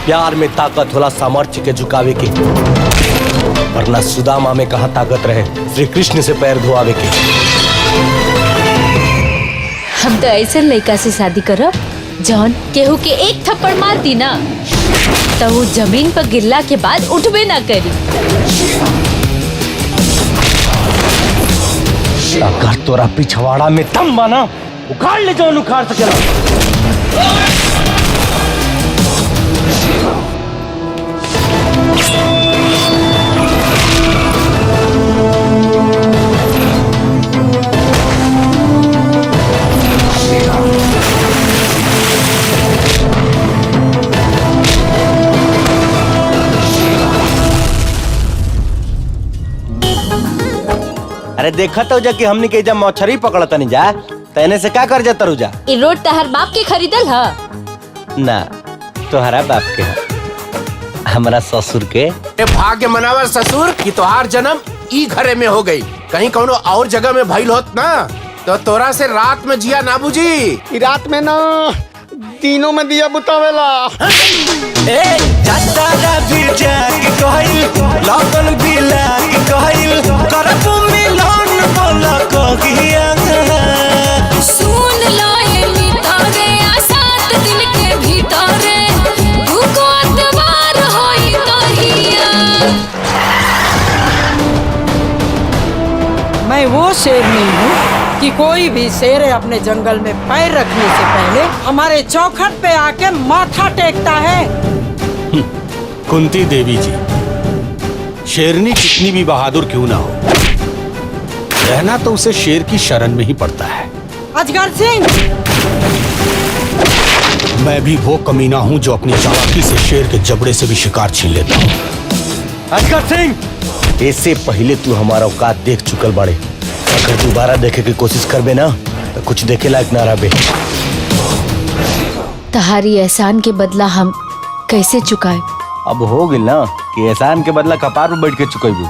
प्यार में ताकत होला सामर्थ्य के झुकावे के, वरना सुदामा में कहा ताकत रहे श्री कृष्ण से पैर धोआवे के। हम तो ऐसे लड़का से शादी करब जौन केहू के एक थप्पड़ मार दी ना तो वो जमीन पर गिरला के बाद उठबे ना करी। अगर तोरा पिछवाड़ा में दम बना उखाड़ ले जौन उखाड़ सकेला। अरे देखा तो जा कि हमने के जब मछरी पकड़ता नहीं जा तैने से क्या कर जाता रुजा। ये रोड तहर बाप के खरीदल हा? ना तोहरा बाप के है, हमारा ससुर के। भाग्य मनावर ससुर की तोहार जन्म ई घरे में हो गई, कहीं कौनो और जगह में भइल होत ना तो तोरा से रात में जिया ना बुझी। रात में ना दिनों में दिया बुतावेला। सुन लो ये मितारे सात दिन के भीतरे दुगो अतवार होई तोहिया। मैं वो शेर नहीं हूँ कि कोई भी शेर अपने जंगल में पैर रखने से पहले हमारे चौखट पे आके माथा टेकता है। कुंती देवी जी, शेरनी कितनी भी बहादुर क्यों ना हो, रहना तो उसे शेर की शरण में ही पड़ता है। अजगर सिंह, मैं भी वो कमीना हूँ जो अपनी चालाकी से शेर के जबड़े से भी शिकार छीन लेता हूँ। अजगर सिंह, इससे पहले तू हमारा औकात देख चुकल बाड़े, अगर दोबारा देखे की कोशिश करबे ना तो कुछ देखे लायक ना रहबे। तहारी एहसान के बदला हम कैसे चुकाए? अब हो गई ना कि एहसान के बदला कपार पे बैठ के चुकेबू।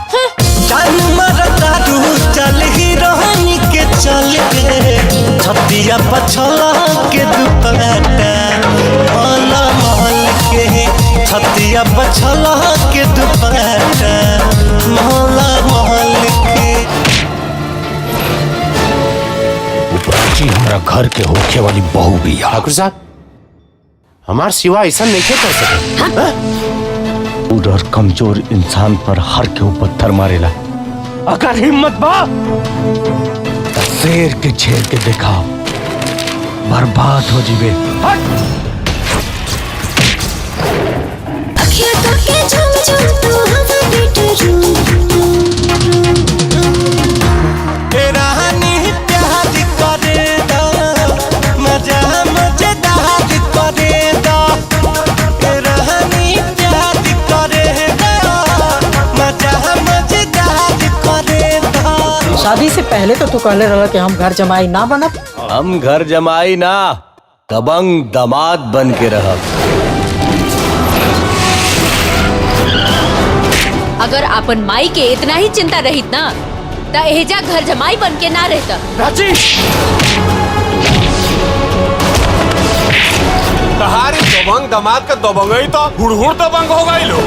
चल ही रहनी के चल के छतिया पछला के दुपट्टा माला महल के छतिया पछला के दुपट्टा माला महल के। प्राची हमारा घर के होखे वाली बहू भी है। ठाकुर साहब, हमार सिवा ऐसा नहीं कर सके। और कमजोर इंसान पर हर के पत्थर मारेला। अगर हिम्मत बा तो शेर के छेड़ के दिखाओ, बर्बाद हो जीवे। शादी से पहले तो तू कहले रहा कि हम घर जमाई ना बनब। हम घर जमाई ना दबंग दामाद बन के रहब। अगर अपन माई के इतना ही चिंता रहित ना तो एजा घर जमाई बन के ना रहता। प्राची, तहारी दबंग दामाद का दबंग ही तो हुड़ दबंग हो गई लो।